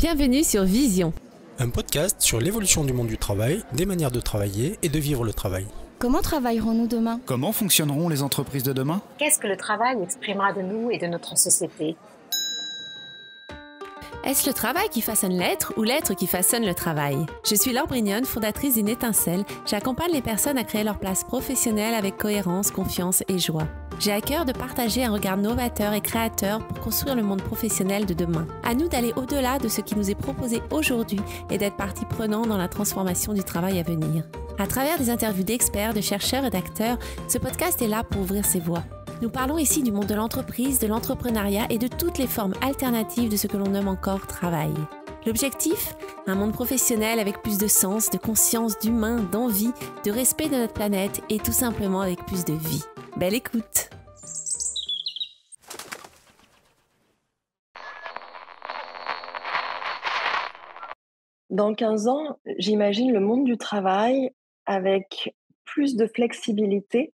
Bienvenue sur Vision. Un podcast sur l'évolution du monde du travail, des manières de travailler et de vivre le travail. Comment travaillerons-nous demain ? Comment fonctionneront les entreprises de demain ? Qu'est-ce que le travail exprimera de nous et de notre société ? Est-ce le travail qui façonne l'être ou l'être qui façonne le travail ? Je suis Laure Brignone, fondatrice d'une étincelle. J'accompagne les personnes à créer leur place professionnelle avec cohérence, confiance et joie. J'ai à cœur de partager un regard novateur et créateur pour construire le monde professionnel de demain. À nous d'aller au-delà de ce qui nous est proposé aujourd'hui et d'être partie prenante dans la transformation du travail à venir. À travers des interviews d'experts, de chercheurs et d'acteurs, ce podcast est là pour ouvrir ses voies. Nous parlons ici du monde de l'entreprise, de l'entrepreneuriat et de toutes les formes alternatives de ce que l'on nomme encore travail. L'objectif ? Un monde professionnel avec plus de sens, de conscience, d'humain, d'envie, de respect de notre planète et tout simplement avec plus de vie. Belle écoute! Dans 15 ans, j'imagine le monde du travail avec plus de flexibilité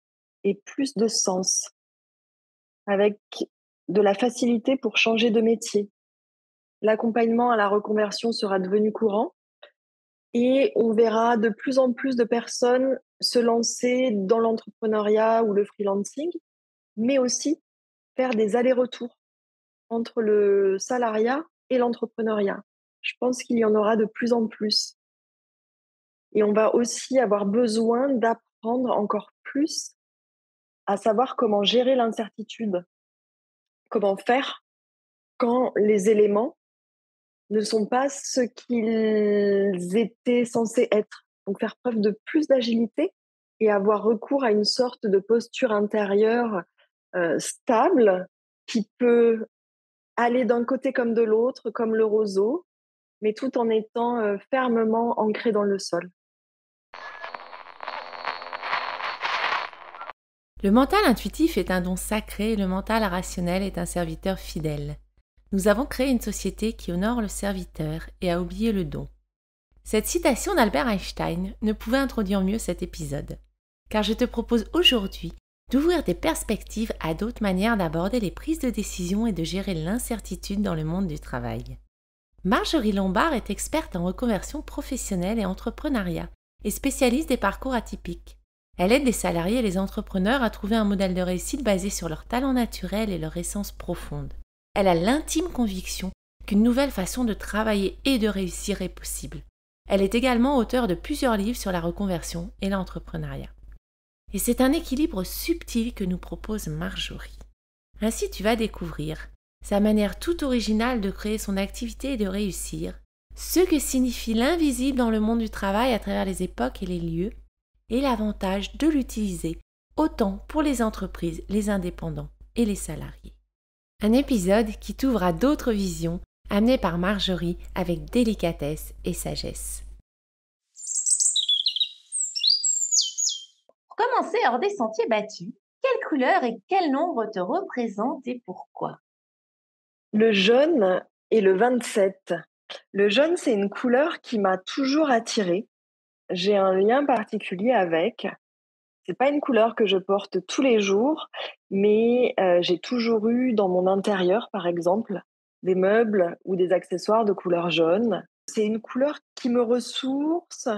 et plus de sens, avec de la facilité pour changer de métier. L'accompagnement à la reconversion sera devenu courant et on verra de plus en plus de personnes se lancer dans l'entrepreneuriat ou le freelancing, mais aussi faire des allers-retours entre le salariat et l'entrepreneuriat. Je pense qu'il y en aura de plus en plus. Et on va aussi avoir besoin d'apprendre encore plus à savoir comment gérer l'incertitude, comment faire quand les éléments ne sont pas ce qu'ils étaient censés être. Donc faire preuve de plus d'agilité et avoir recours à une sorte de posture intérieure stable qui peut aller d'un côté comme de l'autre, comme le roseau, mais tout en étant fermement ancré dans le sol. Le mental intuitif est un don sacré et le mental rationnel est un serviteur fidèle. Nous avons créé une société qui honore le serviteur et a oublié le don. Cette citation d'Albert Einstein ne pouvait introduire mieux cet épisode, car je te propose aujourd'hui d'ouvrir des perspectives à d'autres manières d'aborder les prises de décision et de gérer l'incertitude dans le monde du travail. Marjorie Lombard est experte en reconversion professionnelle et entrepreneuriat et spécialiste des parcours atypiques. Elle aide les salariés et les entrepreneurs à trouver un modèle de réussite basé sur leur talent naturel et leur essence profonde. Elle a l'intime conviction qu'une nouvelle façon de travailler et de réussir est possible. Elle est également auteure de plusieurs livres sur la reconversion et l'entrepreneuriat. Et c'est un équilibre subtil que nous propose Marjorie. Ainsi, tu vas découvrir sa manière toute originale de créer son activité et de réussir, ce que signifie l'invisible dans le monde du travail à travers les époques et les lieux, et l'avantage de l'utiliser autant pour les entreprises, les indépendants et les salariés. Un épisode qui t'ouvre à d'autres visions amenées par Marjorie avec délicatesse et sagesse. Pour commencer hors des sentiers battus, quelle couleur et quel nombre te représentent et pourquoi ? Le jaune et le 27. Le jaune, c'est une couleur qui m'a toujours attirée. J'ai un lien particulier avec. C'est pas une couleur que je porte tous les jours, mais j'ai toujours eu dans mon intérieur, par exemple, des meubles ou des accessoires de couleur jaune. C'est une couleur qui me ressource,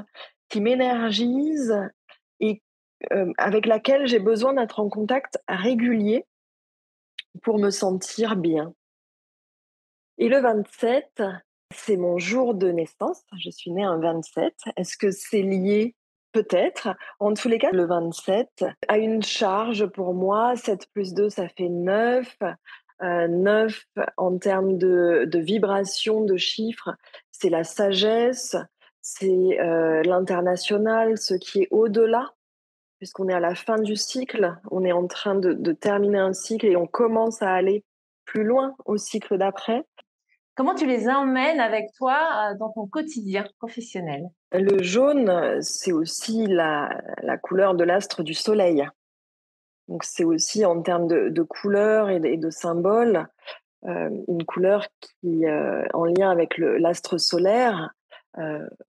qui m'énergise et avec laquelle j'ai besoin d'être en contact régulier pour me sentir bien. Et le 27, c'est mon jour de naissance. Je suis née un 27. Est-ce que c'est lié ? Peut-être. En tous les cas, le 27 a une charge pour moi. 7 plus 2, ça fait 9. 9 en termes de vibration, de chiffres, c'est la sagesse, c'est l'international, ce qui est au-delà, puisqu'on est à la fin du cycle. On est en train de terminer un cycle et on commence à aller plus loin au cycle d'après. Comment tu les emmènes avec toi dans ton quotidien professionnel ? Le jaune, c'est aussi la couleur de l'astre du soleil. Donc c'est aussi en termes de couleurs et de symboles, une couleur qui, en lien avec l'astre solaire,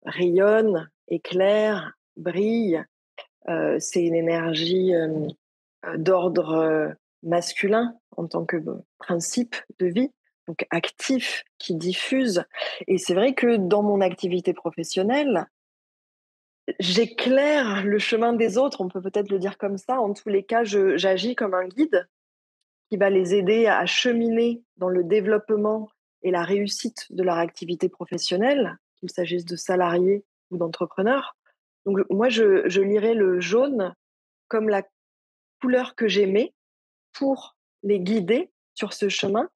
rayonne, éclaire, brille. C'est une énergie d'ordre masculin en tant que principe de vie. donc actif, qui diffuse. Et c'est vrai que dans mon activité professionnelle, j'éclaire le chemin des autres, on peut peut-être le dire comme ça. En tous les cas, j'agis comme un guide qui va les aider à cheminer dans le développement et la réussite de leur activité professionnelle, qu'il s'agisse de salariés ou d'entrepreneurs. Donc moi, je lirais le jaune comme la couleur que j'aimais pour les guider sur ce chemin,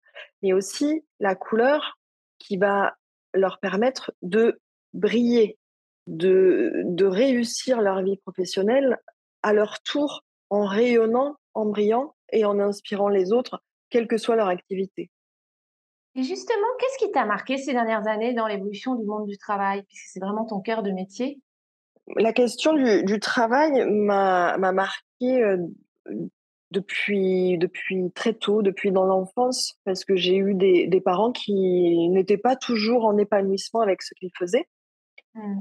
mais aussi la couleur qui va leur permettre de briller, de réussir leur vie professionnelle à leur tour en rayonnant, en brillant et en inspirant les autres, quelle que soit leur activité. Et justement, qu'est-ce qui t'a marqué ces dernières années dans l'évolution du monde du travail? Puisque c'est vraiment ton cœur de métier. La question du travail m'a marquée depuis très tôt, depuis dans l'enfance, parce que j'ai eu des parents qui n'étaient pas toujours en épanouissement avec ce qu'ils faisaient. Mmh.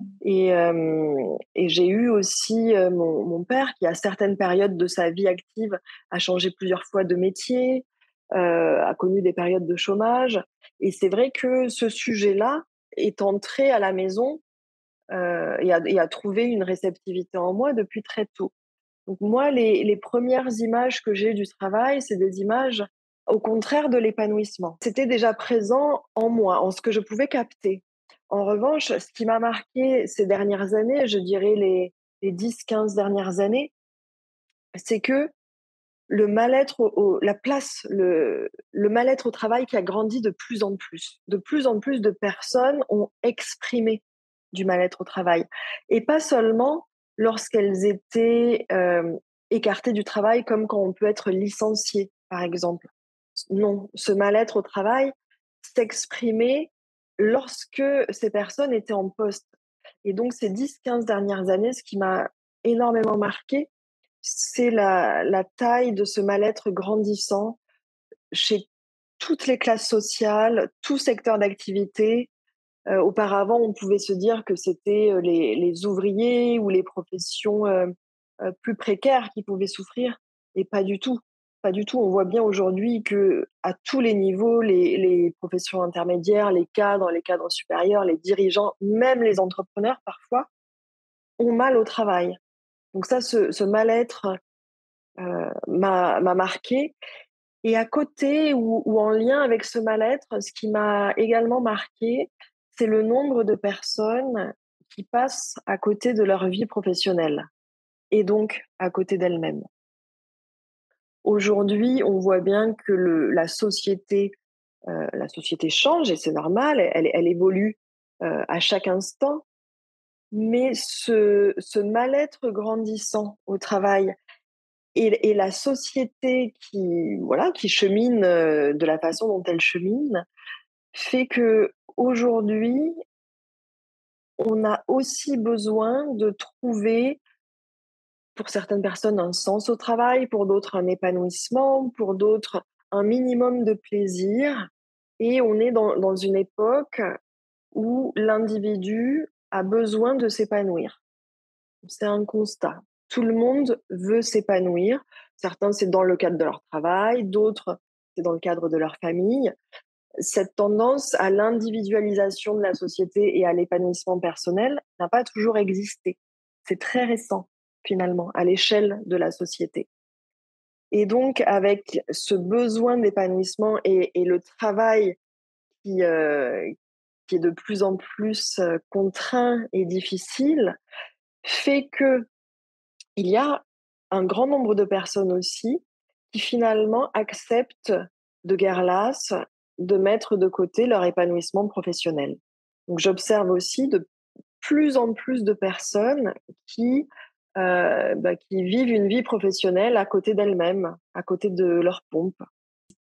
Et j'ai eu aussi mon père qui, à certaines périodes de sa vie active, a changé plusieurs fois de métier, a connu des périodes de chômage. Et c'est vrai que ce sujet-là est entré à la maison et a trouvé une réceptivité en moi depuis très tôt. Donc moi, les premières images que j'ai du travail, c'est des images au contraire de l'épanouissement. C'était déjà présent en moi, en ce que je pouvais capter. En revanche, ce qui m'a marqué ces dernières années, je dirais les 10-15 dernières années, c'est que le mal-être la place, le mal-être au travail qui a grandi de plus en plus. De plus en plus de personnes ont exprimé du mal-être au travail. Et pas seulement lorsqu'elles étaient écartées du travail, comme quand on peut être licencié, par exemple. Non, ce mal-être au travail s'exprimait lorsque ces personnes étaient en poste. Et donc, ces 10-15 dernières années, ce qui m'a énormément marqué, c'est la taille de ce mal-être grandissant chez toutes les classes sociales, tout secteur d'activité. Auparavant, on pouvait se dire que c'était les ouvriers ou les professions plus précaires qui pouvaient souffrir, et pas du tout. Pas du tout. On voit bien aujourd'hui que à tous les niveaux, les professions intermédiaires, les cadres supérieurs, les dirigeants, même les entrepreneurs parfois, ont mal au travail. Donc ça, ce mal-être m'a marqué. Et à côté ou en lien avec ce mal-être, ce qui m'a également marqué, c'est le nombre de personnes qui passent à côté de leur vie professionnelle et donc à côté d'elles-mêmes. Aujourd'hui, on voit bien que la société change et c'est normal, elle évolue à chaque instant, mais ce mal-être grandissant au travail et la société qui chemine de la façon dont elle chemine, fait que aujourd'hui, on a aussi besoin de trouver, pour certaines personnes, un sens au travail, pour d'autres, un épanouissement, pour d'autres, un minimum de plaisir. Et on est dans une époque où l'individu a besoin de s'épanouir. C'est un constat. Tout le monde veut s'épanouir. Certains, c'est dans le cadre de leur travail, d'autres, c'est dans le cadre de leur famille. Cette tendance à l'individualisation de la société et à l'épanouissement personnel n'a pas toujours existé. C'est très récent, finalement, à l'échelle de la société. Et donc, avec ce besoin d'épanouissement et le travail qui, euh, qui est de plus en plus contraint et difficile, fait que il y a un grand nombre de personnes aussi qui finalement acceptent de guerre lasse de mettre de côté leur épanouissement professionnel. Donc j'observe aussi de plus en plus de personnes qui vivent une vie professionnelle à côté d'elles-mêmes, à côté de leur pompe.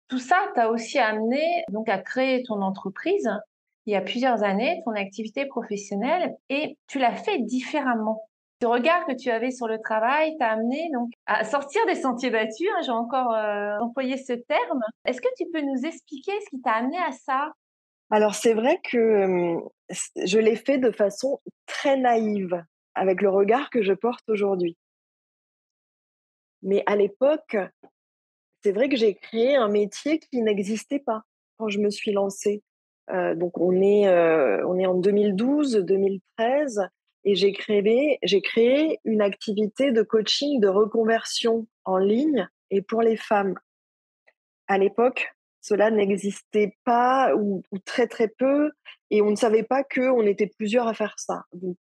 Tout ça t'a aussi amené donc à créer ton entreprise il y a plusieurs années, ton activité professionnelle, et tu l'as fait différemment. Ce regard que tu avais sur le travail t'a amené donc à sortir des sentiers battus, hein, j'ai encore employé ce terme. Est-ce que tu peux nous expliquer ce qui t'a amené à ça? Alors c'est vrai que je l'ai fait de façon très naïve, avec le regard que je porte aujourd'hui. Mais à l'époque, c'est vrai que j'ai créé un métier qui n'existait pas quand je me suis lancée. Donc on est en 2012-2013 et j'ai créé une activité de coaching de reconversion en ligne et pour les femmes. À l'époque, cela n'existait pas ou très, très peu et on ne savait pas qu'on était plusieurs à faire ça. Donc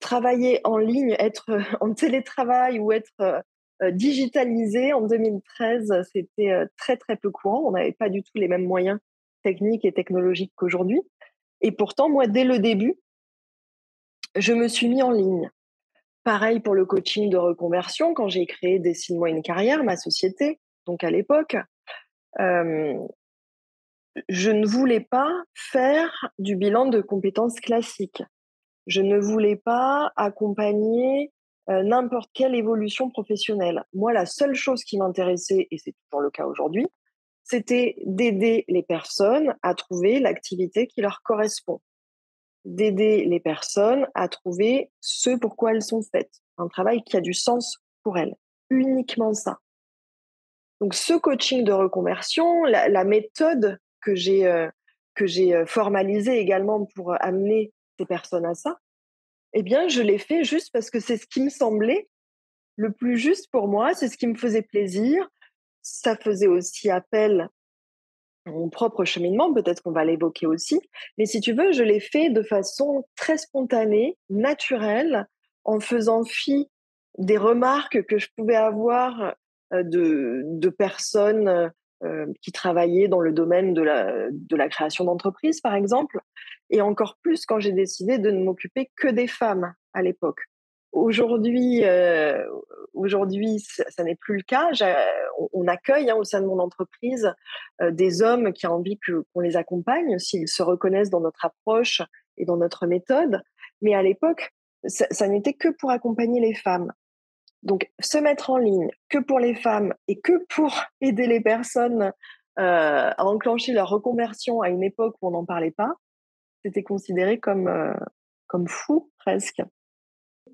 travailler en ligne, être en télétravail ou être, digitalisé en 2013, c'était, très, très peu courant. On n'avait pas du tout les mêmes moyens techniques et technologiques qu'aujourd'hui et pourtant, moi, dès le début, je me suis mis en ligne. Pareil pour le coaching de reconversion, quand j'ai créé Dessine-moi une carrière, ma société, donc à l'époque, hem, je ne voulais pas faire du bilan de compétences classiques. Je ne voulais pas accompagner, n'importe quelle évolution professionnelle. Moi, la seule chose qui m'intéressait, et c'est toujours le cas aujourd'hui, c'était d'aider les personnes à trouver l'activité qui leur correspond, d'aider les personnes à trouver ce pour quoi elles sont faites, un travail qui a du sens pour elles, uniquement ça. Donc ce coaching de reconversion, la méthode que j'ai, formalisée également pour amener ces personnes à ça, eh bien, je l'ai fait juste parce que c'est ce qui me semblait le plus juste pour moi, c'est ce qui me faisait plaisir. Ça faisait aussi appel à mon propre cheminement, peut-être qu'on va l'évoquer aussi. Mais si tu veux, je l'ai fait de façon très spontanée, naturelle, en faisant fi des remarques que je pouvais avoir de personnes qui travaillaient dans le domaine de la création d'entreprises, par exemple. Et encore plus quand j'ai décidé de ne m'occuper que des femmes à l'époque. Aujourd'hui, aujourd'hui, ça n'est plus le cas. On accueille au sein de mon entreprise des hommes qui ont envie qu'on les accompagne, s'ils se reconnaissent dans notre approche et dans notre méthode. Mais à l'époque, ça n'était que pour accompagner les femmes. Donc, se mettre en ligne que pour les femmes et que pour aider les personnes à enclencher leur reconversion à une époque où on n'en parlait pas, c'était considéré comme fou presque.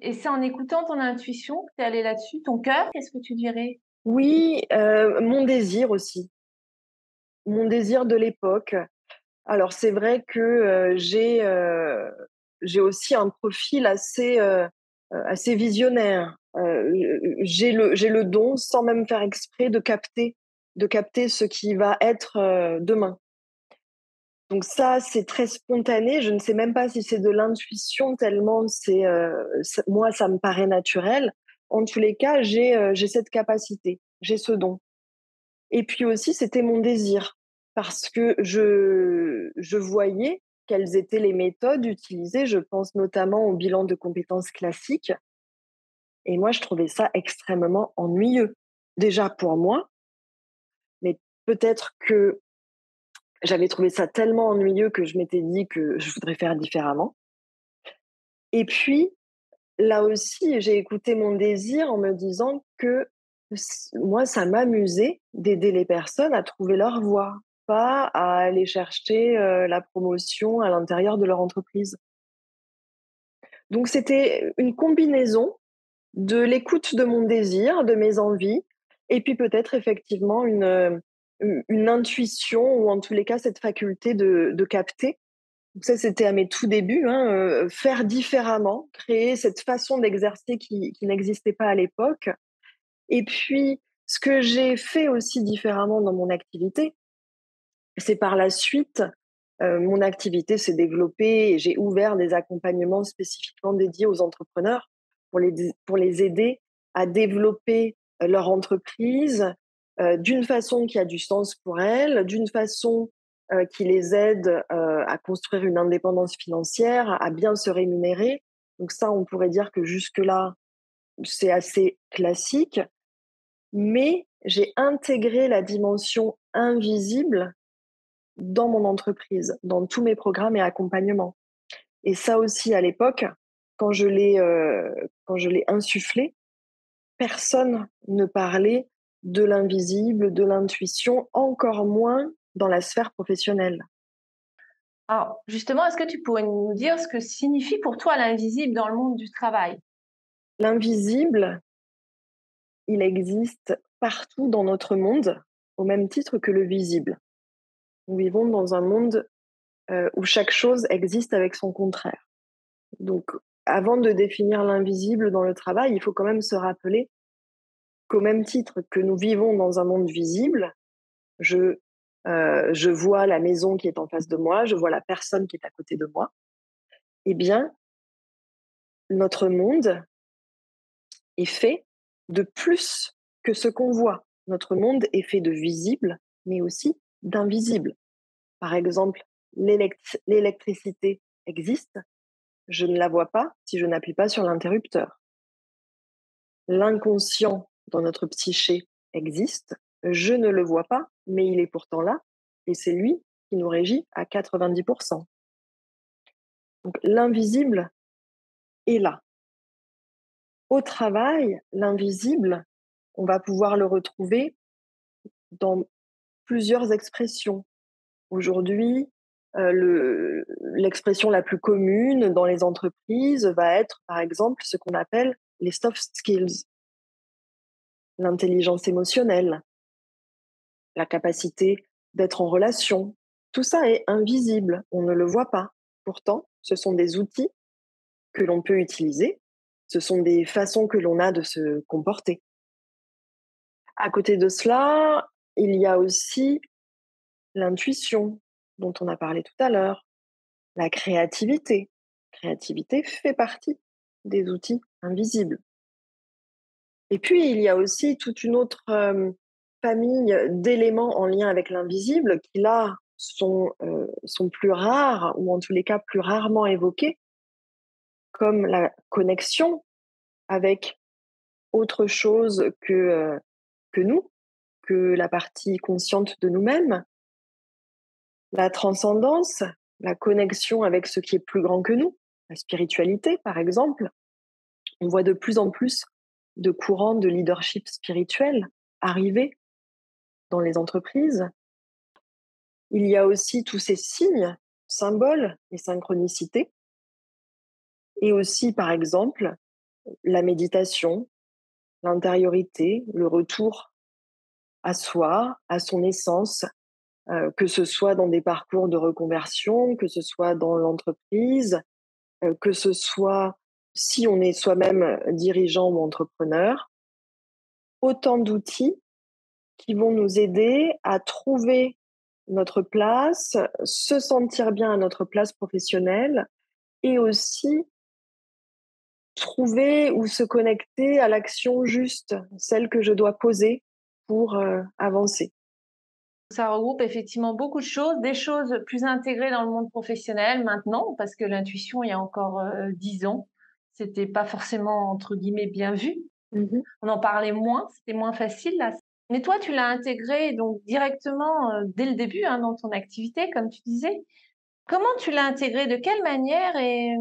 Et c'est en écoutant ton intuition que tu es allée là-dessus, ton cœur, qu'est-ce que tu dirais? Oui, mon désir aussi, mon désir de l'époque. Alors c'est vrai que j'ai aussi un profil assez visionnaire. J'ai le don, sans même faire exprès, de capter ce qui va être demain. Donc ça, c'est très spontané. Je ne sais même pas si c'est de l'intuition tellement moi, ça me paraît naturel. En tous les cas, j'ai cette capacité, j'ai ce don. Et puis aussi, c'était mon désir parce que je voyais quelles étaient les méthodes utilisées. Je pense notamment au bilan de compétences classiques. Et moi, je trouvais ça extrêmement ennuyeux. Déjà pour moi, mais peut-être que j'avais trouvé ça tellement ennuyeux que je m'étais dit que je voudrais faire différemment. Et puis, là aussi, j'ai écouté mon désir en me disant que moi, ça m'amusait d'aider les personnes à trouver leur voie, pas à aller chercher la promotion à l'intérieur de leur entreprise. Donc, c'était une combinaison de l'écoute de mon désir, de mes envies, et puis peut-être effectivement une intuition, ou en tous les cas cette faculté de capter. Donc ça, c'était à mes tout débuts, hein, faire différemment, créer cette façon d'exercer qui n'existait pas à l'époque. Et puis, ce que j'ai fait aussi différemment dans mon activité, c'est par la suite, mon activité s'est développée et j'ai ouvert des accompagnements spécifiquement dédiés aux entrepreneurs pour les aider à développer leur entreprise d'une façon qui a du sens pour elles, d'une façon qui les aide à construire une indépendance financière, à bien se rémunérer. Donc ça, on pourrait dire que jusque-là, c'est assez classique, mais j'ai intégré la dimension invisible dans mon entreprise, dans tous mes programmes et accompagnements. Et ça aussi, à l'époque, quand quand je l'ai insufflé, personne ne parlait de l'invisible, de l'intuition, encore moins dans la sphère professionnelle. Alors, justement, est-ce que tu pourrais nous dire ce que signifie pour toi l'invisible dans le monde du travail? L'invisible, il existe partout dans notre monde, au même titre que le visible. Nous vivons dans un monde où chaque chose existe avec son contraire. Donc, avant de définir l'invisible dans le travail, il faut quand même se rappeler qu'au même titre que nous vivons dans un monde visible, je vois la maison qui est en face de moi, je vois la personne qui est à côté de moi. Eh bien, notre monde est fait de plus que ce qu'on voit. Notre monde est fait de visible, mais aussi d'invisible. Par exemple, l'électricité existe, je ne la vois pas si je n'appuie pas sur l'interrupteur. L'inconscient dans notre psyché existe, je ne le vois pas, mais il est pourtant là, et c'est lui qui nous régit à 90%. Donc l'invisible est là. Au travail, l'invisible, on va pouvoir le retrouver dans plusieurs expressions. Aujourd'hui, l'expression la plus commune dans les entreprises va être, par exemple, ce qu'on appelle les soft skills, l'intelligence émotionnelle, la capacité d'être en relation. Tout ça est invisible, on ne le voit pas. Pourtant, ce sont des outils que l'on peut utiliser, ce sont des façons que l'on a de se comporter. À côté de cela, il y a aussi l'intuition, dont on a parlé tout à l'heure, la créativité. La créativité fait partie des outils invisibles. Et puis, il y a aussi toute une autre famille d'éléments en lien avec l'invisible qui, là, sont plus rares, ou en tous les cas plus rarement évoqués, comme la connexion avec autre chose que nous, que la partie consciente de nous-mêmes, la transcendance, la connexion avec ce qui est plus grand que nous, la spiritualité par exemple. On voit de plus en plus de courants de leadership spirituel arriver dans les entreprises. Il y a aussi tous ces signes, symboles et synchronicités. Et aussi, par exemple, la méditation, l'intériorité, le retour à soi, à son essence, que ce soit dans des parcours de reconversion, que ce soit dans l'entreprise, que ce soit si on est soi-même dirigeant ou entrepreneur. Autant d'outils qui vont nous aider à trouver notre place, se sentir bien à notre place professionnelle et aussi trouver ou se connecter à l'action juste, celle que je dois poser pour avancer. Ça regroupe effectivement beaucoup de choses, des choses plus intégrées dans le monde professionnel maintenant, parce que l'intuition, il y a encore 10 ans, c'était pas forcément, entre guillemets, bien vu. Mmh. On en parlait moins, c'était moins facile là. Mais toi, tu l'as intégré donc directement dès le début dans ton activité, comme tu disais. Comment tu l'as intégré? De quelle manière et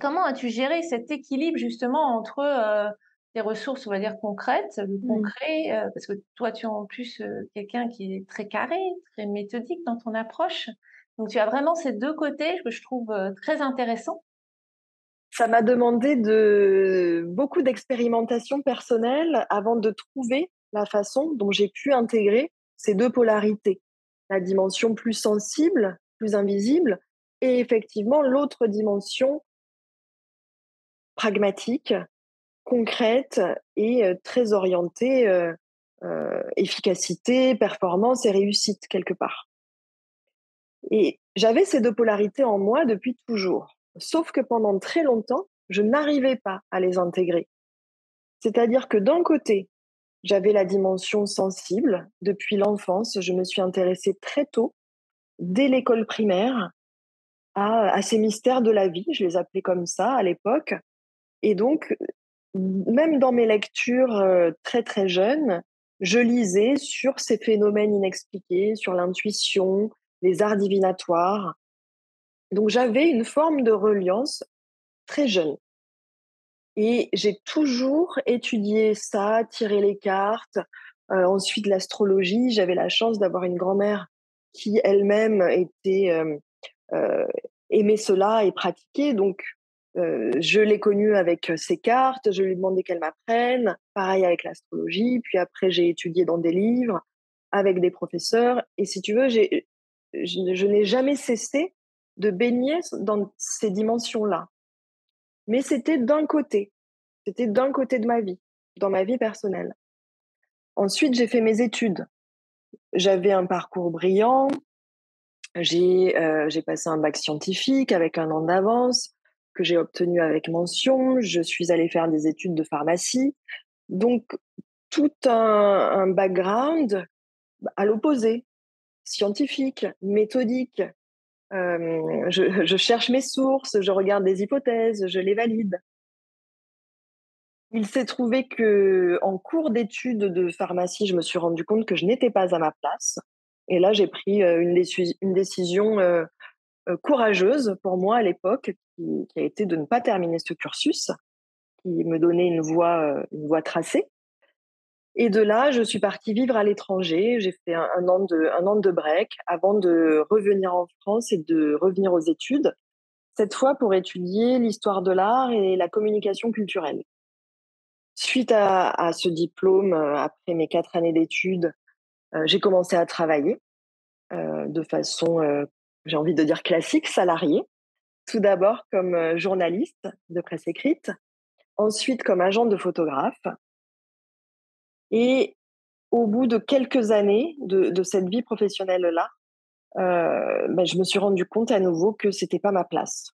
comment as-tu géré cet équilibre justement entre les ressources, on va dire concrètes, le Mmh. concret, parce que toi, tu es en plus quelqu'un qui est très carré, très méthodique dans ton approche. Donc, tu as vraiment ces deux côtés que je trouve très intéressants. Ça m'a demandé beaucoup d'expérimentation personnelle avant de trouver la façon dont j'ai pu intégrer ces 2 polarités. La dimension plus sensible, plus invisible et effectivement l'autre dimension pragmatique, concrète et très orientée, efficacité, performance et réussite quelque part. Et j'avais ces 2 polarités en moi depuis toujours. Sauf que pendant très longtemps, je n'arrivais pas à les intégrer. C'est-à-dire que d'un côté, j'avais la dimension sensible. Depuis l'enfance, je me suis intéressée très tôt, dès l'école primaire, à ces mystères de la vie, je les appelais comme ça à l'époque. Et donc, même dans mes lectures très très jeunes, je lisais sur ces phénomènes inexpliqués, sur l'intuition, les arts divinatoires. Donc j'avais une forme de reliance très jeune. Et j'ai toujours étudié ça, tiré les cartes, ensuite l'astrologie. J'avais la chance d'avoir une grand-mère qui elle-même heu, aimait cela et pratiquait. Donc je l'ai connue avec ses cartes, je lui ai demandé qu'elle m'apprenne. Pareil avec l'astrologie, puis après j'ai étudié dans des livres. avec des professeurs. Et si tu veux, je n'ai jamais cessé de baigner dans ces dimensions-là. Mais c'était d'un côté. C'était d'un côté de ma vie, dans ma vie personnelle. Ensuite, j'ai fait mes études. J'avais un parcours brillant. J'ai passé un bac scientifique avec 1 an d'avance que j'ai obtenu avec mention. Je suis allée faire des études de pharmacie. Donc, tout un background à l'opposé, scientifique, méthodique. Je cherche mes sources, je regarde des hypothèses, je les valide. Il s'est trouvé que, en cours d'études de pharmacie, je me suis rendu compte que je n'étais pas à ma place. Et là, j'ai pris une décision courageuse pour moi à l'époque, qui a été de ne pas terminer ce cursus, qui me donnait une voie tracée. Et de là, je suis partie vivre à l'étranger. J'ai fait un an de break avant de revenir en France et de revenir aux études, cette fois pour étudier l'histoire de l'art et la communication culturelle. Suite à ce diplôme, après mes 4 années d'études, j'ai commencé à travailler de façon, j'ai envie de dire classique, salariée. Tout d'abord comme journaliste de presse écrite, ensuite comme agent de photographe. Et au bout de quelques années de cette vie professionnelle-là, je me suis rendu compte à nouveau que c'était pas ma place.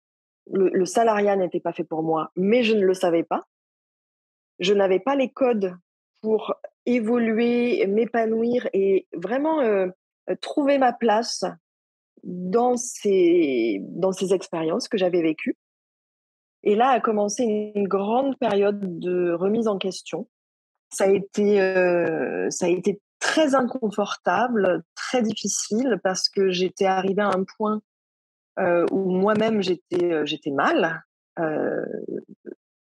Le salariat n'était pas fait pour moi, mais je ne le savais pas. Je n'avais pas les codes pour évoluer, m'épanouir et vraiment trouver ma place dans ces expériences que j'avais vécues. Et là a commencé une grande période de remise en question. Ça a été très inconfortable, très difficile parce que j'étais arrivée à un point où moi-même j'étais mal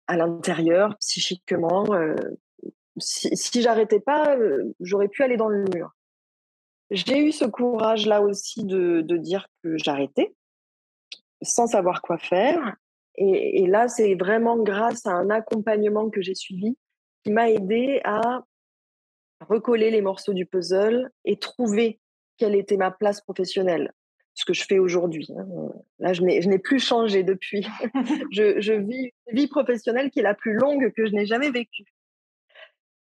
à l'intérieur, psychiquement. Si j'arrêtais pas, j'aurais pu aller dans le mur. J'ai eu ce courage-là aussi de dire que j'arrêtais, sans savoir quoi faire. Et là, c'est vraiment grâce à un accompagnement que j'ai suivi qui m'a aidée à recoller les morceaux du puzzle et trouver quelle était ma place professionnelle. Ce que je fais aujourd'hui. Là, je n'ai plus changé depuis. Je vis une vie professionnelle qui est la plus longue que je n'ai jamais vécue.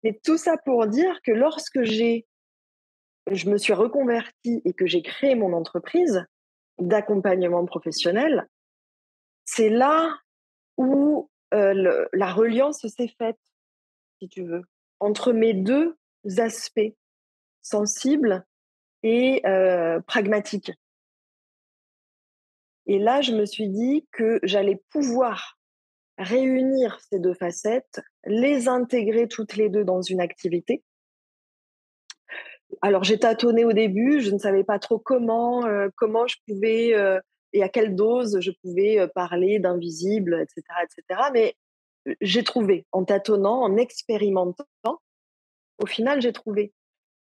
Et tout ça pour dire que lorsque je me suis reconvertie et que j'ai créé mon entreprise d'accompagnement professionnel, c'est là où la reliance s'est faite, si tu veux, entre mes 2 aspects, sensibles et pragmatiques. Et là, je me suis dit que j'allais pouvoir réunir ces 2 facettes, les intégrer toutes les 2 dans une activité. Alors j'ai tâtonné au début, je ne savais pas trop comment je pouvais, et à quelle dose je pouvais, parler d'invisible et cetera, mais j'ai trouvé. En tâtonnant, en expérimentant, au final, j'ai trouvé.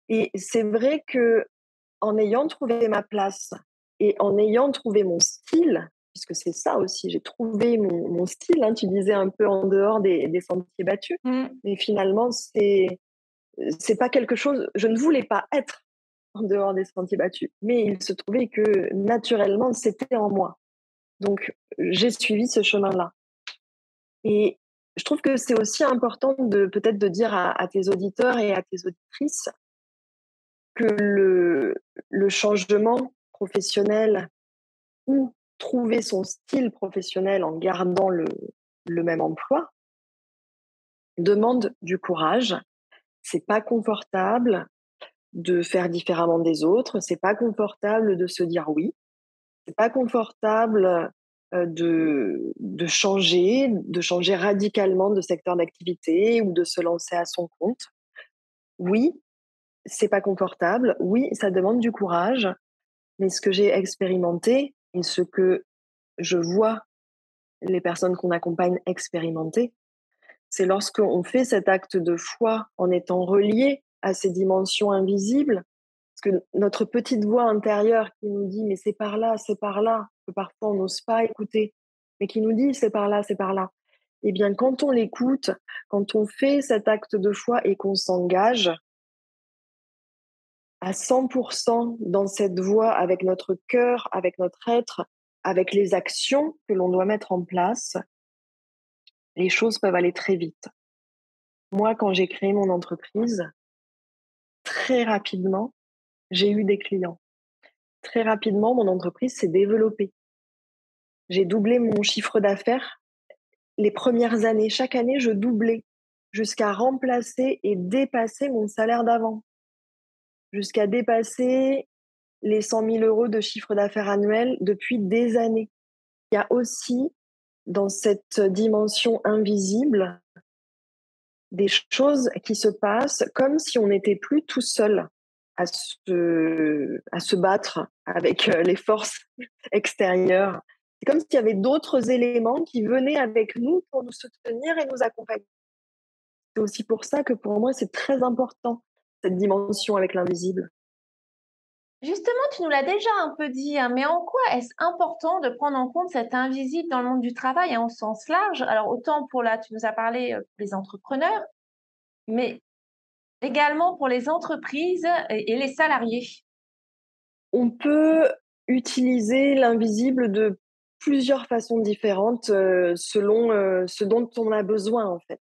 Et c'est vrai qu'en ayant trouvé ma place et en ayant trouvé mon style, puisque c'est ça aussi, j'ai trouvé mon style, hein, tu disais un peu en dehors des sentiers battus, mais finalement, c'est pas quelque chose, je ne voulais pas être en dehors des sentiers battus, mais il se trouvait que naturellement, c'était en moi. Donc, j'ai suivi ce chemin-là. Et je trouve que c'est aussi important peut-être de dire à tes auditeurs et à tes auditrices que le changement professionnel ou trouver son style professionnel en gardant le même emploi demande du courage. C'est pas confortable de faire différemment des autres, c'est pas confortable de se dire oui, c'est pas confortable de changer radicalement de secteur d'activité ou de se lancer à son compte. Oui, c'est pas confortable, oui, ça demande du courage, mais ce que j'ai expérimenté et ce que je vois les personnes qu'on accompagne expérimenter, c'est lorsqu'on fait cet acte de foi en étant relié à ces dimensions invisibles, parce que notre petite voix intérieure qui nous dit mais c'est par là, que parfois on n'ose pas écouter, mais qui nous dit c'est par là, c'est par là. Eh bien, quand on l'écoute, quand on fait cet acte de foi et qu'on s'engage, à 100% dans cette voie avec notre cœur, avec notre être, avec les actions que l'on doit mettre en place, les choses peuvent aller très vite. Moi, quand j'ai créé mon entreprise, très rapidement, j'ai eu des clients. Très rapidement, mon entreprise s'est développée. J'ai doublé mon chiffre d'affaires les premières années. Chaque année, je doublais jusqu'à remplacer et dépasser mon salaire d'avant, jusqu'à dépasser les 100 000 euros de chiffre d'affaires annuel depuis des années. Il y a aussi, dans cette dimension invisible, des choses qui se passent comme si on n'était plus tout seul à se battre avec les forces extérieures. C'est comme s'il y avait d'autres éléments qui venaient avec nous pour nous soutenir et nous accompagner. C'est aussi pour ça que pour moi, c'est très important, cette dimension avec l'invisible. Justement, tu nous l'as déjà un peu dit, hein, mais en quoi est-ce important de prendre en compte cet invisible dans le monde du travail, hein, au sens large? Alors, autant pour là, tu nous as parlé pour les entrepreneurs, mais également pour les entreprises et les salariés. On peut utiliser l'invisible de plusieurs façons différentes selon ce dont on a besoin, en fait.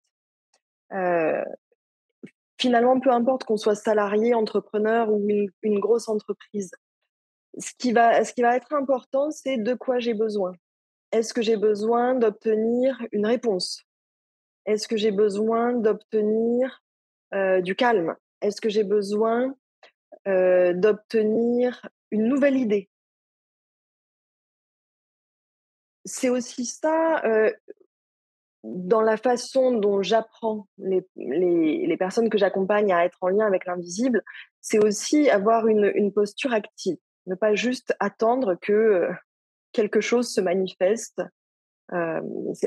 Euh, Finalement, peu importe qu'on soit salarié, entrepreneur ou une grosse entreprise, ce qui va être important, c'est de quoi j'ai besoin. Est-ce que j'ai besoin d'obtenir une réponse? Est-ce que j'ai besoin d'obtenir du calme? Est-ce que j'ai besoin d'obtenir une nouvelle idée? C'est aussi ça, dans la façon dont j'apprends les personnes que j'accompagne à être en lien avec l'invisible, c'est aussi avoir une posture active. Ne pas juste attendre que quelque chose se manifeste.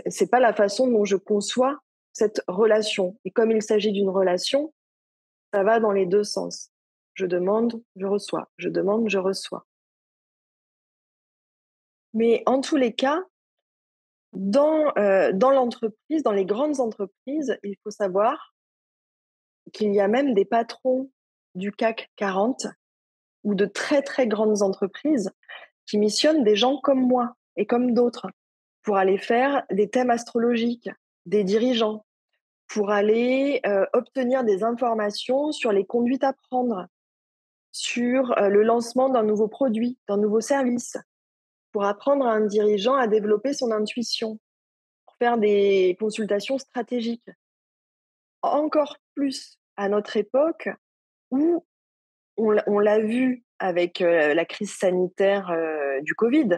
C'est pas la façon dont je conçois cette relation. Et comme il s'agit d'une relation, ça va dans les deux sens. Je demande, je reçois. Je demande, je reçois. Mais en tous les cas, dans l'entreprise, dans les grandes entreprises, il faut savoir qu'il y a même des patrons du CAC 40 ou de très, très grandes entreprises qui missionnent des gens comme moi et comme d'autres pour aller faire des thèmes astrologiques, des dirigeants, pour aller obtenir des informations sur les conduites à prendre, sur le lancement d'un nouveau produit, d'un nouveau service, pour apprendre à un dirigeant à développer son intuition, pour faire des consultations stratégiques. Encore plus à notre époque où on l'a vu avec la crise sanitaire du Covid.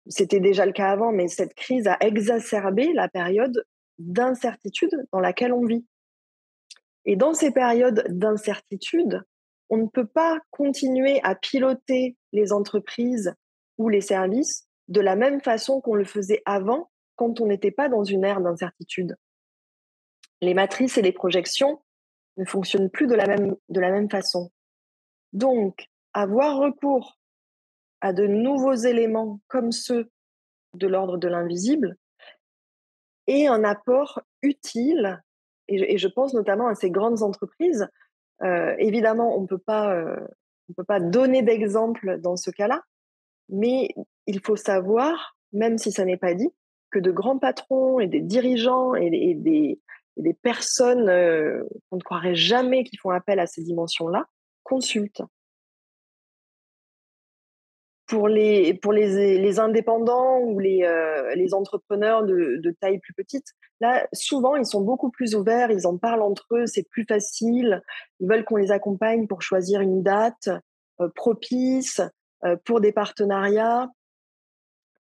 C'était déjà le cas avant, mais cette crise a exacerbé la période d'incertitude dans laquelle on vit. Et dans ces périodes d'incertitude, on ne peut pas continuer à piloter les entreprises ou les services de la même façon qu'on le faisait avant, quand on n'était pas dans une ère d'incertitude. Les matrices et les projections ne fonctionnent plus de la même façon. Donc, avoir recours à de nouveaux éléments comme ceux de l'ordre de l'invisible est un apport utile, et je pense notamment à ces grandes entreprises. Évidemment, on peut pas donner d'exemple dans ce cas-là, mais il faut savoir, même si ça n'est pas dit, que de grands patrons et des dirigeants et des personnes qu'on ne croirait jamais qui font appel à ces dimensions-là consultent. Pour les indépendants ou les entrepreneurs de taille plus petite, là, souvent, ils sont beaucoup plus ouverts, ils en parlent entre eux, c'est plus facile. Ils veulent qu'on les accompagne pour choisir une date propice pour des partenariats.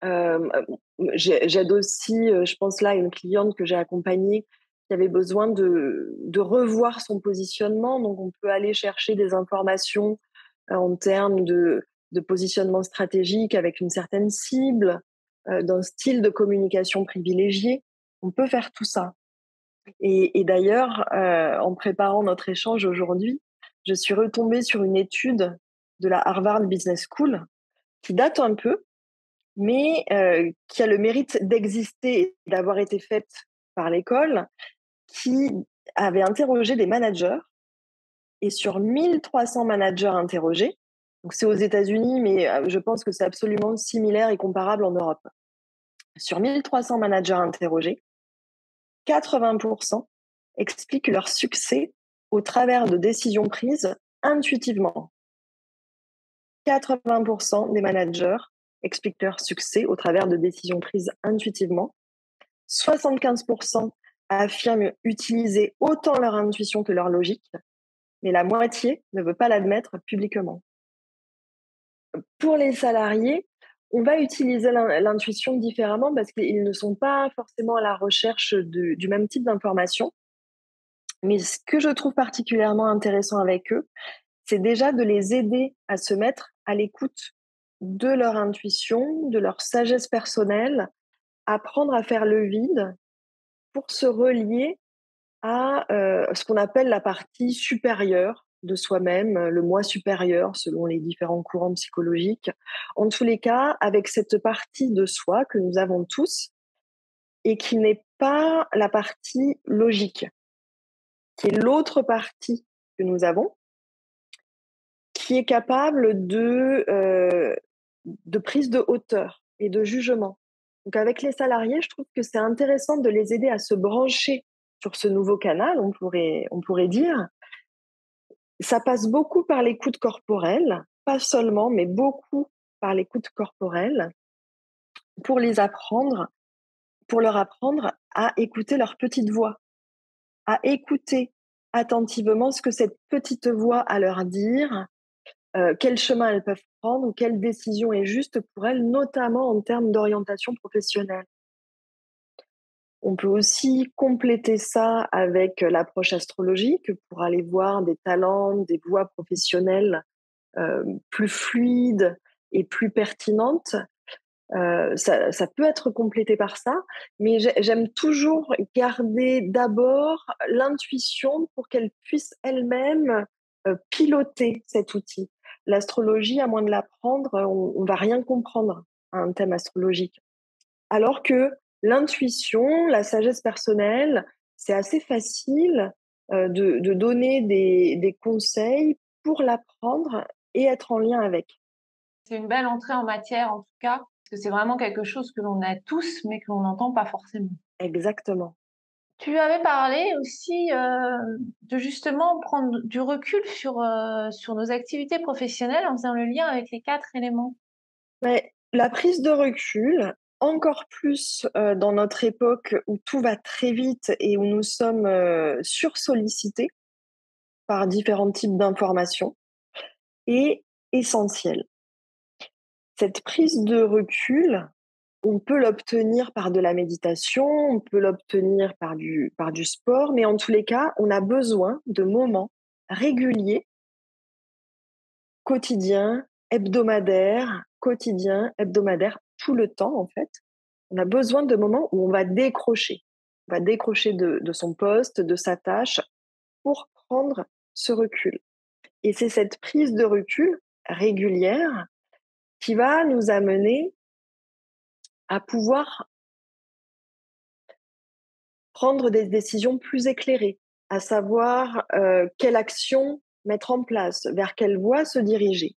J'aide aussi, je pense là, à une cliente que j'ai accompagnée qui avait besoin de revoir son positionnement. Donc, on peut aller chercher des informations en termes de positionnement stratégique avec une certaine cible, d'un style de communication privilégié. On peut faire tout ça. Et d'ailleurs, en préparant notre échange aujourd'hui, je suis retombée sur une étude de la Harvard Business School qui date un peu, mais qui a le mérite d'exister et d'avoir été faite par l'école, qui avait interrogé des managers Et sur 1300 managers interrogés, donc c'est aux États-Unis, mais je pense que c'est absolument similaire et comparable en Europe. Sur 1300 managers interrogés, 80% expliquent leur succès au travers de décisions prises intuitivement. 80% des managers expliquent leur succès au travers de décisions prises intuitivement. 75% affirment utiliser autant leur intuition que leur logique, mais la moitié ne veut pas l'admettre publiquement. Pour les salariés, on va utiliser l'intuition différemment parce qu'ils ne sont pas forcément à la recherche du même type d'information. Mais ce que je trouve particulièrement intéressant avec eux, c'est déjà de les aider à se mettre à l'écoute de leur intuition, de leur sagesse personnelle, apprendre à faire le vide pour se relier à ce qu'on appelle la partie supérieure de soi-même, le moi supérieur selon les différents courants psychologiques. En tous les cas, avec cette partie de soi que nous avons tous et qui n'est pas la partie logique, qui est l'autre partie que nous avons, qui est capable de prise de hauteur et de jugement. Donc avec les salariés, je trouve que c'est intéressant de les aider à se brancher sur ce nouveau canal, on pourrait dire. Ça passe beaucoup par l'écoute corporelle, pas seulement, mais beaucoup par l'écoute corporelle, pour leur apprendre à écouter leur petite voix, à écouter attentivement ce que cette petite voix a à leur dire, quel chemin elles peuvent prendre ou quelle décision est juste pour elles, notamment en termes d'orientation professionnelle. On peut aussi compléter ça avec l'approche astrologique pour aller voir des talents, des voies professionnelles plus fluides et plus pertinentes. Ça peut être complété par ça, mais j'aime toujours garder d'abord l'intuition pour qu'elle puisse elle-même piloter cet outil. L'astrologie, à moins de l'apprendre, on va rien comprendre à un thème astrologique. Alors que l'intuition, la sagesse personnelle, c'est assez facile de donner des conseils pour l'apprendre et être en lien avec. C'est une belle entrée en matière, en tout cas, parce que c'est vraiment quelque chose que l'on a tous, mais que l'on n'entend pas forcément. Exactement. Tu avais parlé aussi de justement prendre du recul sur nos activités professionnelles en faisant le lien avec les 4 éléments. Mais la prise de recul, encore plus dans notre époque où tout va très vite et où nous sommes sursollicités par différents types d'informations, est essentielle. Cette prise de recul, on peut l'obtenir par de la méditation, on peut l'obtenir par du sport, mais en tous les cas, on a besoin de moments réguliers, quotidiens, hebdomadaires, tout le temps en fait. On a besoin de moments où on va décrocher. On va décrocher de son poste, de sa tâche, pour prendre ce recul. Et c'est cette prise de recul régulière qui va nous amener à pouvoir prendre des décisions plus éclairées, à savoir quelle action mettre en place, vers quelle voie se diriger.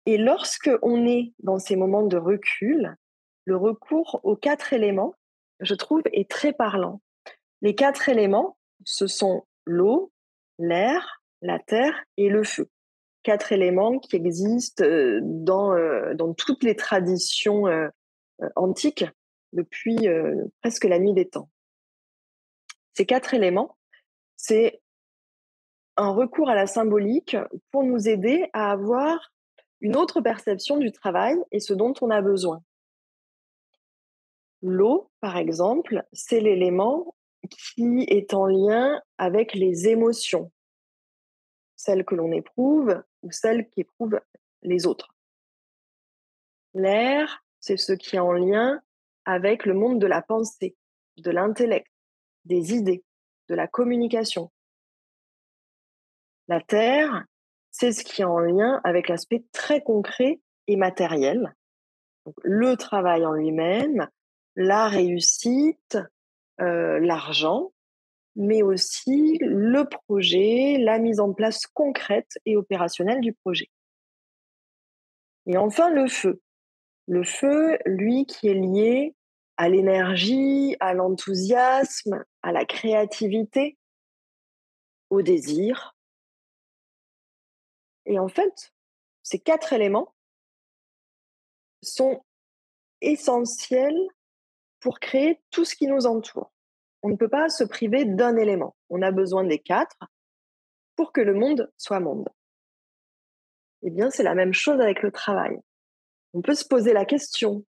Et lorsque on est dans ces moments de recul, le recours aux 4 éléments, je trouve, est très parlant. Les 4 éléments, ce sont l'eau, l'air, la terre et le feu. 4 éléments qui existent dans toutes les traditions antiques depuis presque la nuit des temps. Ces 4 éléments, c'est un recours à la symbolique pour nous aider à avoir une autre perception du travail et ce dont on a besoin. L'eau, par exemple, c'est l'élément qui est en lien avec les émotions, celles que l'on éprouve ou celles qu'éprouvent les autres. L'air, c'est ce qui est en lien avec le monde de la pensée, de l'intellect, des idées, de la communication. La terre, c'est ce qui est en lien avec l'aspect très concret et matériel. Donc, le travail en lui-même, la réussite, l'argent. mais aussi le projet, la mise en place concrète et opérationnelle du projet. Et enfin, le feu. Le feu, lui, qui est lié à l'énergie, à l'enthousiasme, à la créativité, au désir. Et en fait, ces 4 éléments sont essentiels pour créer tout ce qui nous entoure. On ne peut pas se priver d'un élément. On a besoin des 4 pour que le monde soit monde. Eh bien, c'est la même chose avec le travail. On peut se poser la question,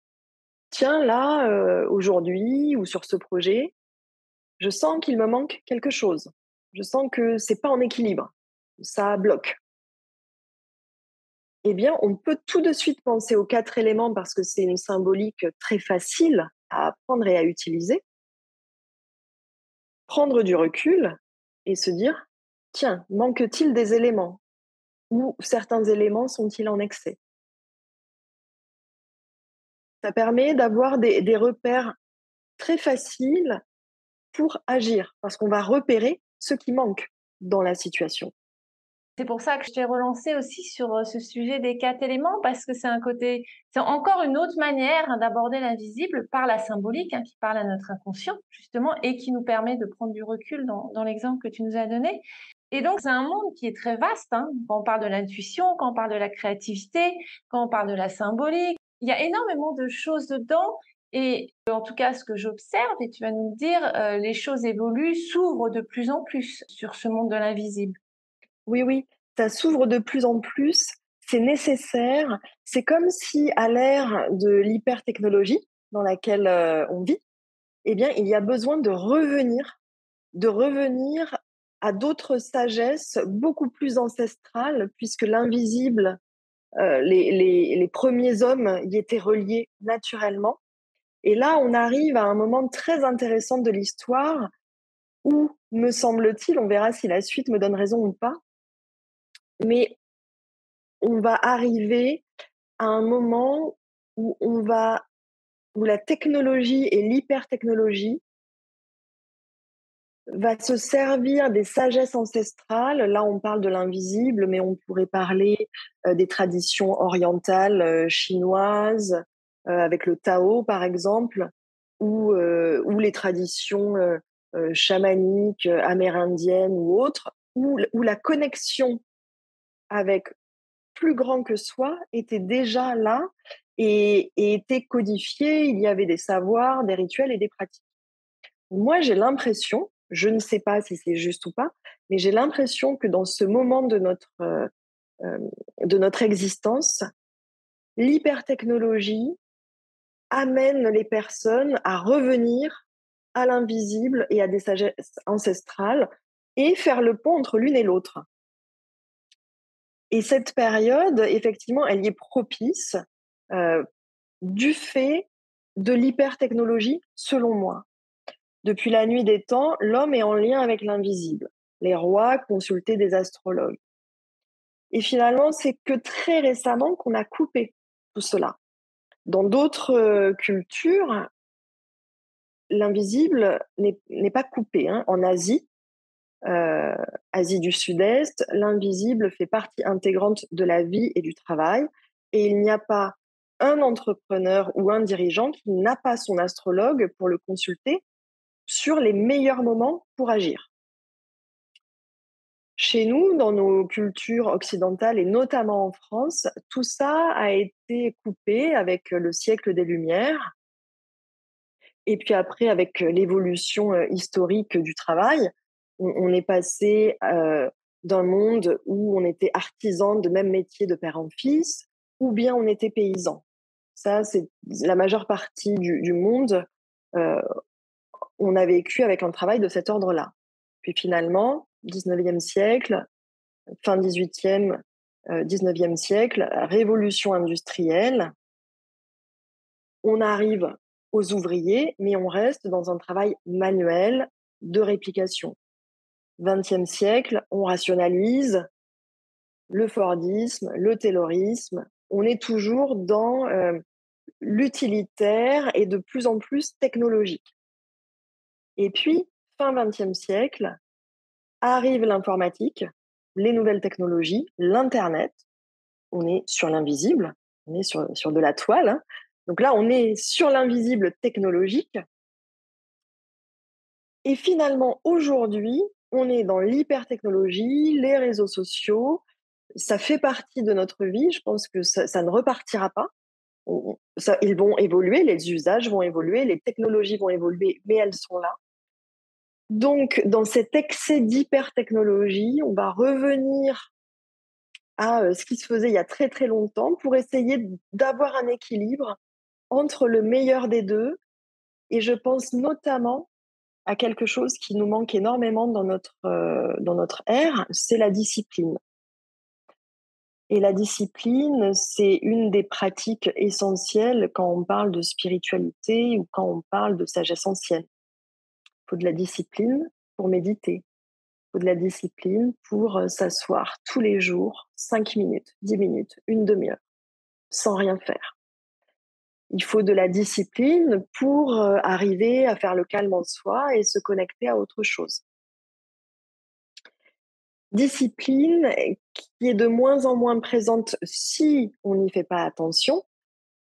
tiens, là, aujourd'hui ou sur ce projet, je sens qu'il me manque quelque chose. Je sens que c'est pas en équilibre. Ça bloque. Eh bien, on peut tout de suite penser aux 4 éléments parce que c'est une symbolique très facile à apprendre et à utiliser. Prendre du recul et se dire, tiens, manque-t-il des éléments? Ou certains éléments sont-ils en excès? Ça permet d'avoir des repères très faciles pour agir, parce qu'on va repérer ce qui manque dans la situation. C'est pour ça que je t'ai relancé aussi sur ce sujet des 4 éléments, parce que c'est encore une autre manière d'aborder l'invisible par la symbolique, qui parle à notre inconscient, justement, et qui nous permet de prendre du recul dans l'exemple que tu nous as donné. Et donc, c'est un monde qui est très vaste, quand on parle de l'intuition, quand on parle de la créativité, quand on parle de la symbolique. Il y a énormément de choses dedans. Et en tout cas, ce que j'observe, et tu vas nous le dire, les choses évoluent, s'ouvrent de plus en plus sur ce monde de l'invisible. Oui, oui, ça s'ouvre de plus en plus, c'est nécessaire. C'est comme si à l'ère de l'hypertechnologie dans laquelle on vit, eh bien, il y a besoin de revenir à d'autres sagesses beaucoup plus ancestrales, puisque l'invisible, les premiers hommes y étaient reliés naturellement. Et là, on arrive à un moment très intéressant de l'histoire où, me semble-t-il, on verra si la suite me donne raison ou pas, mais on va arriver à un moment où où la technologie et l'hypertechnologie va se servir des sagesses ancestrales. Là, on parle de l'invisible, mais on pourrait parler des traditions orientales chinoises, avec le Tao, par exemple, ou les traditions chamaniques amérindiennes ou autres, où la connexion avec plus grand que soi était déjà là et était codifiée. Il y avait des savoirs, des rituels et des pratiques. Moi, j'ai l'impression, je ne sais pas si c'est juste ou pas, mais j'ai l'impression que dans ce moment de notre existence, l'hypertechnologie amène les personnes à revenir à l'invisible et à des sagesses ancestrales et faire le pont entre l'une et l'autre. Et cette période, effectivement, elle y est propice euh, du fait de l'hypertechnologie, selon moi. Depuis la nuit des temps, l'homme est en lien avec l'invisible. Les rois consultaient des astrologues. Et finalement, c'est que très récemment qu'on a coupé tout cela. Dans d'autres cultures, l'invisible n'est pas coupé. En Asie, Asie du Sud-Est, l'invisible fait partie intégrante de la vie et du travail. Et il n'y a pas un entrepreneur ou un dirigeant qui n'a pas son astrologue pour le consulter sur les meilleurs moments pour agir. Chez nous, dans nos cultures occidentales et notamment en France, tout ça a été coupé avec le siècle des Lumières et puis après avec l'évolution historique du travail. On est passé d'un monde où on était artisan de même métier de père en fils ou bien on était paysan. Ça, c'est la majeure partie du monde. On a vécu avec un travail de cet ordre-là. Puis finalement, 19e siècle, fin 18e, 19e siècle, révolution industrielle, on arrive aux ouvriers, mais on reste dans un travail manuel de réplication. 20e siècle, on rationalise le Fordisme, le Taylorisme, on est toujours dans l'utilitaire et de plus en plus technologique. Et puis, fin XXe siècle, arrive l'informatique, les nouvelles technologies, l'Internet. On est sur l'invisible, on est sur de la toile, hein. Donc là, on est sur l'invisible technologique. Et finalement, aujourd'hui, on est dans l'hypertechnologie, les réseaux sociaux. Ça fait partie de notre vie. Je pense que ça ne repartira pas. Ils vont évoluer, les usages vont évoluer, les technologies vont évoluer, mais elles sont là. Donc, dans cet excès d'hypertechnologie, on va revenir à ce qui se faisait il y a très très longtemps pour essayer d'avoir un équilibre entre le meilleur des deux. Et je pense notamment à quelque chose qui nous manque énormément dans notre ère, c'est la discipline. Et la discipline, c'est une des pratiques essentielles quand on parle de spiritualité ou quand on parle de sagesse ancienne. Il faut de la discipline pour méditer. Il faut de la discipline pour s'asseoir tous les jours, 5 minutes, 10 minutes, une demi-heure, sans rien faire. Il faut de la discipline pour arriver à faire le calme en soi et se connecter à autre chose. Discipline qui est de moins en moins présente si on n'y fait pas attention,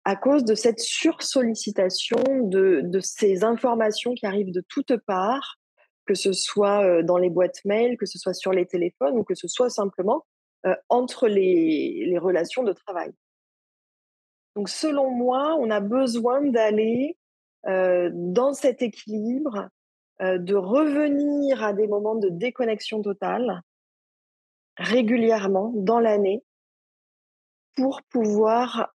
à cause de cette sursollicitation de ces informations qui arrivent de toutes parts, que ce soit dans les boîtes mail, que ce soit sur les téléphones ou que ce soit simplement entre les relations de travail. Donc, selon moi, on a besoin d'aller dans cet équilibre, de revenir à des moments de déconnexion totale régulièrement dans l'année pour pouvoir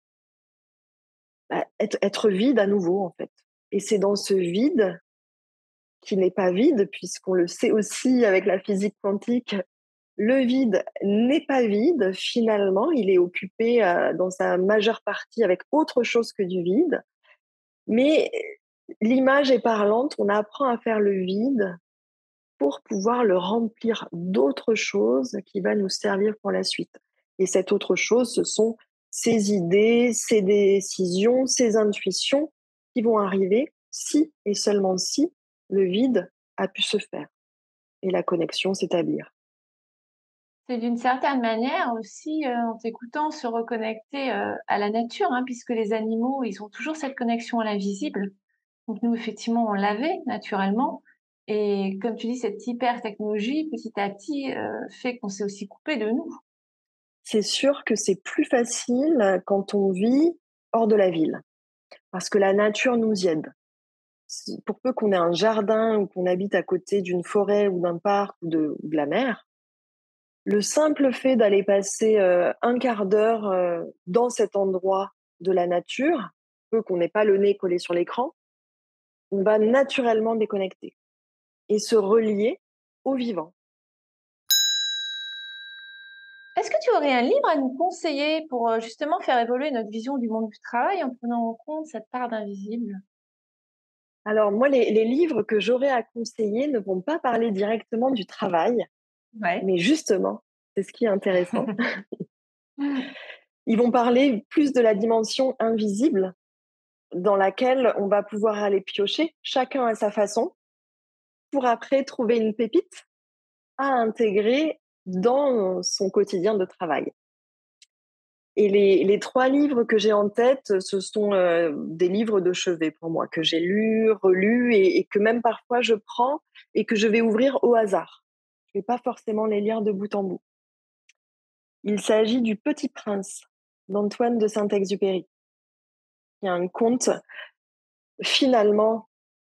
être vide à nouveau, en fait. Et c'est dans ce vide, qui n'est pas vide, puisqu'on le sait aussi avec la physique quantique, le vide n'est pas vide, finalement, il est occupé dans sa majeure partie avec autre chose que du vide. Mais l'image est parlante, on apprend à faire le vide pour pouvoir le remplir d'autres choses qui va nous servir pour la suite. Et cette autre chose, ce sont ces idées, ces décisions, ces intuitions qui vont arriver si et seulement si le vide a pu se faire et la connexion s'établir. C'est d'une certaine manière aussi, en t'écoutant, se reconnecter à la nature, hein, puisque les animaux, ils ont toujours cette connexion à l'invisible. Donc nous, effectivement, on l'avait naturellement. Et comme tu dis, cette hyper technologie, petit à petit, fait qu'on s'est aussi coupé de nous. C'est sûr que c'est plus facile quand on vit hors de la ville, parce que la nature nous y aide. Pour peu qu'on ait un jardin ou qu'on habite à côté d'une forêt ou d'un parc ou de la mer, le simple fait d'aller passer un quart d'heure dans cet endroit de la nature, peu qu'on n'ait pas le nez collé sur l'écran, on va naturellement déconnecter et se relier au vivant. Est-ce que tu aurais un livre à nous conseiller pour justement faire évoluer notre vision du monde du travail en prenant en compte cette part d'invisible? Alors moi, les livres que j'aurais à conseiller ne vont pas parler directement du travail, Ouais. mais justement, c'est ce qui est intéressant. Ils vont parler plus de la dimension invisible dans laquelle on va pouvoir aller piocher, chacun à sa façon, pour après trouver une pépite à intégrer dans son quotidien de travail. Et les 3 livres que j'ai en tête, ce sont des livres de chevet pour moi, que j'ai lus, relus et que même parfois je prends et que je vais ouvrir au hasard. Je ne vais pas forcément les lire de bout en bout. Il s'agit du Petit Prince d'Antoine de Saint-Exupéry, qui est un conte finalement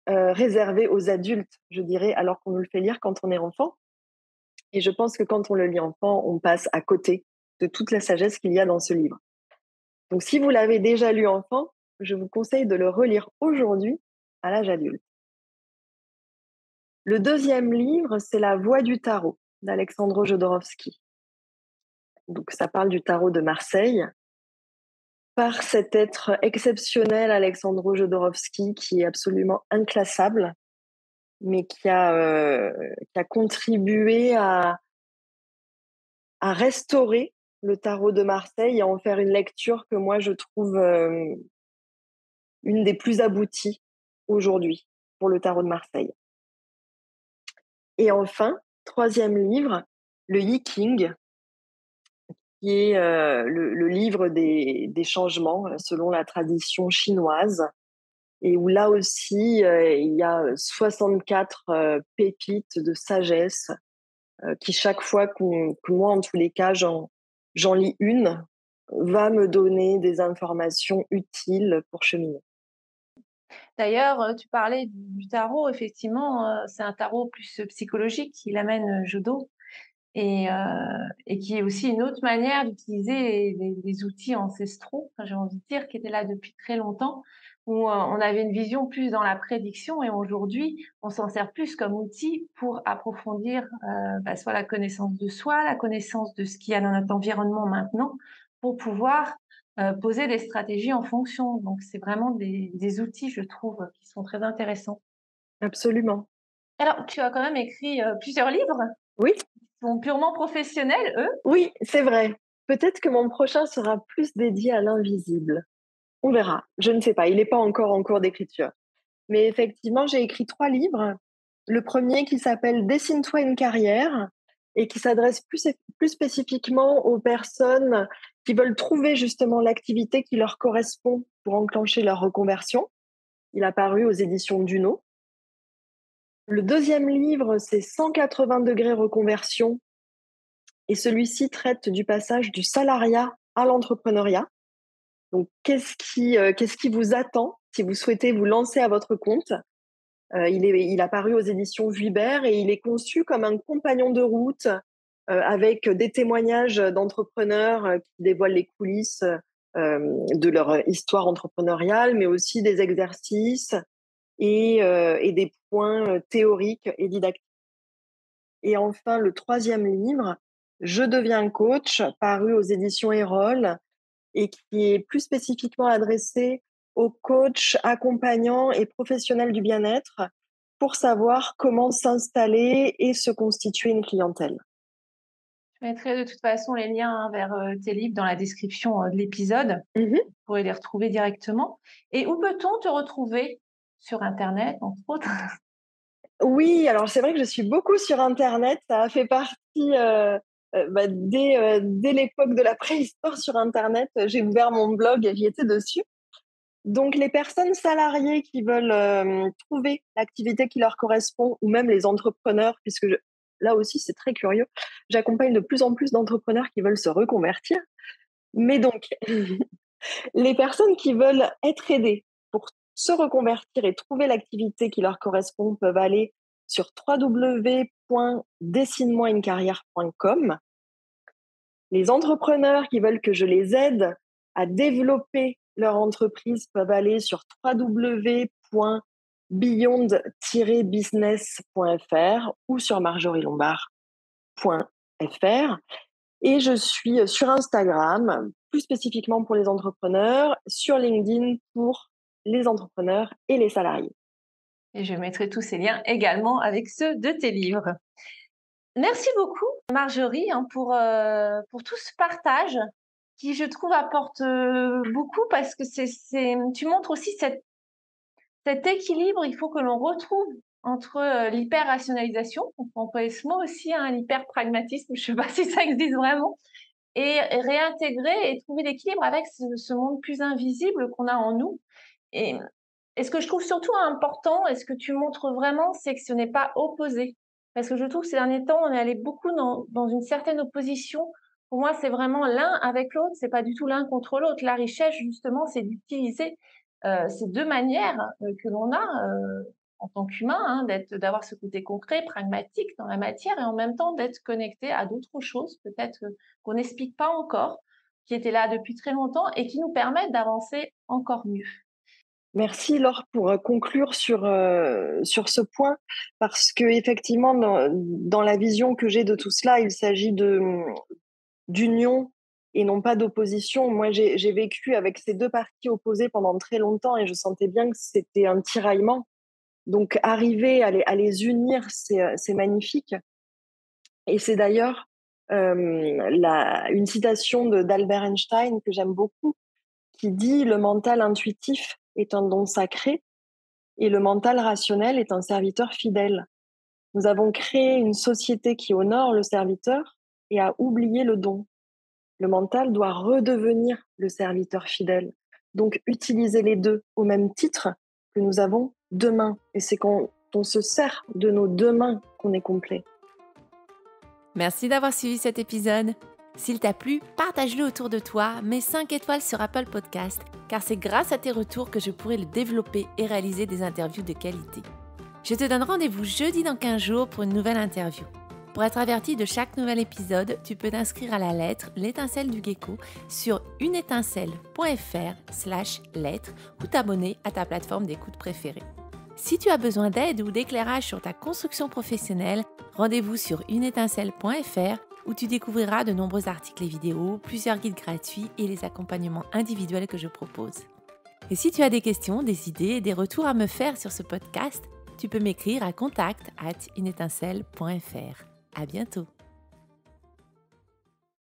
réservé aux adultes, je dirais, alors qu'on nous le fait lire quand on est enfant. Et je pense que quand on le lit enfant, on passe à côté de toute la sagesse qu'il y a dans ce livre. Donc, si vous l'avez déjà lu enfant, je vous conseille de le relire aujourd'hui à l'âge adulte. Le deuxième livre, c'est La Voix du tarot d'Alexandre Jodorowsky. Donc, ça parle du tarot de Marseille par cet être exceptionnel, Alexandre Jodorowsky, qui est absolument inclassable, mais qui a contribué à restaurer le tarot de Marseille et à en faire une lecture que moi je trouve une des plus abouties aujourd'hui pour le tarot de Marseille. Et enfin, troisième livre, le I Ching, qui est le livre des changements selon la tradition chinoise, et où là aussi, il y a 64 pépites de sagesse qui, chaque fois que moi, en tous les cas, j'en lis une, va me donner des informations utiles pour cheminer. D'ailleurs, tu parlais du tarot, effectivement, c'est un tarot plus psychologique qui l'amène judo et qui est aussi une autre manière d'utiliser les outils ancestraux, enfin, j'ai envie de dire, qui étaient là depuis très longtemps, où on avait une vision plus dans la prédiction et aujourd'hui, on s'en sert plus comme outil pour approfondir soit la connaissance de soi, la connaissance de ce qu'il y a dans notre environnement maintenant, pour pouvoir poser des stratégies en fonction. Donc, c'est vraiment des outils, je trouve, qui sont très intéressants. Absolument. Alors, tu as quand même écrit plusieurs livres Oui, qui sont purement professionnels, eux. oui, c'est vrai. Peut-être que mon prochain sera plus dédié à l'invisible. On verra. Je ne sais pas. Il n'est pas encore en cours d'écriture. Mais effectivement, j'ai écrit 3 livres. Le premier qui s'appelle Dessine-toi une carrière et qui s'adresse plus spécifiquement aux personnes qui veulent trouver justement l'activité qui leur correspond pour enclencher leur reconversion. Il a paru aux éditions Duno. Le deuxième livre, c'est 180 degrés reconversion, et celui-ci traite du passage du salariat à l'entrepreneuriat. Donc, qu'est-ce qui vous attend si vous souhaitez vous lancer à votre compte? Il a paru aux éditions Vuibert et il est conçu comme un compagnon de route avec des témoignages d'entrepreneurs qui dévoilent les coulisses de leur histoire entrepreneuriale, mais aussi des exercices et des points théoriques et didactiques. Et enfin, le troisième livre, Je deviens coach, paru aux éditions Erol et qui est plus spécifiquement adressé aux coachs, accompagnants et professionnels du bien-être pour savoir comment s'installer et se constituer une clientèle. Je mettrai de toute façon les liens vers tes livres dans la description de l'épisode. Mhm. Vous pourrez les retrouver directement. Et où peut-on te retrouver sur Internet, entre autres? Oui, alors c'est vrai que je suis beaucoup sur Internet. Ça a fait partie, dès l'époque de la préhistoire sur Internet, j'ai ouvert mon blog et j'y étais dessus. Donc, les personnes salariées qui veulent trouver l'activité qui leur correspond, ou même les entrepreneurs, puisque là aussi, c'est très curieux, j'accompagne de plus en plus d'entrepreneurs qui veulent se reconvertir. Mais donc, les personnes qui veulent être aidées pour se reconvertir et trouver l'activité qui leur correspond peuvent aller sur www.dessinemoi-une-carrière.com. Les entrepreneurs qui veulent que je les aide à développer leur entreprise peuvent aller sur www.beyond-business.fr ou sur marjorielombard.fr. Et je suis sur Instagram, plus spécifiquement pour les entrepreneurs, sur LinkedIn pour les entrepreneurs et les salariés. Et je mettrai tous ces liens également avec ceux de tes livres. Merci beaucoup, Marjorie, pour tout ce partage qui, je trouve, apporte beaucoup parce que tu montres aussi cet équilibre. Il faut que l'on retrouve entre l'hyper-rationalisation, on peut employer ce mot aussi, hein, l'hyper-pragmatisme, je ne sais pas si ça existe vraiment, et réintégrer et trouver l'équilibre avec ce monde plus invisible qu'on a en nous. Et ce que je trouve surtout important, et ce que tu montres vraiment, c'est que ce n'est pas opposé. Parce que je trouve que ces derniers temps, on est allé beaucoup dans une certaine opposition. Pour moi, c'est vraiment l'un avec l'autre, c'est pas du tout l'un contre l'autre. La richesse, justement, c'est d'utiliser ces deux manières que l'on a en tant qu'humain, hein, d'avoir ce côté concret, pragmatique dans la matière, et en même temps d'être connecté à d'autres choses, peut-être qu'on n'explique pas encore, qui étaient là depuis très longtemps et qui nous permettent d'avancer encore mieux. Merci Laure pour conclure sur ce point, parce que effectivement dans la vision que j'ai de tout cela, il s'agit d'union et non pas d'opposition. Moi, j'ai vécu avec ces deux parties opposées pendant très longtemps et je sentais bien que c'était un tiraillement. Donc, arriver à les unir, c'est magnifique. Et c'est d'ailleurs une citation d'Albert Einstein que j'aime beaucoup, qui dit « Le mental intuitif est un don sacré et le mental rationnel est un serviteur fidèle ». Nous avons créé une société qui honore le serviteur et a oublié le don. Le mental doit redevenir le serviteur fidèle. Donc, utiliser les deux au même titre que nous avons deux mains. Et c'est quand on se sert de nos deux mains qu'on est complet. Merci d'avoir suivi cet épisode. S'il t'a plu, partage-le autour de toi, mets 5 étoiles sur Apple Podcast, car c'est grâce à tes retours que je pourrai le développer et réaliser des interviews de qualité. Je te donne rendez-vous jeudi dans 15 jours pour une nouvelle interview. Pour être averti de chaque nouvel épisode, tu peux t'inscrire à la lettre L'étincelle du gecko sur uneétincelle.fr/lettre ou t'abonner à ta plateforme d'écoute préférée. Si tu as besoin d'aide ou d'éclairage sur ta construction professionnelle, rendez-vous sur uneétincelle.fr où tu découvriras de nombreux articles et vidéos, plusieurs guides gratuits et les accompagnements individuels que je propose. Et si tu as des questions, des idées et des retours à me faire sur ce podcast, tu peux m'écrire à contact@uneétincelle.fr. À bientôt.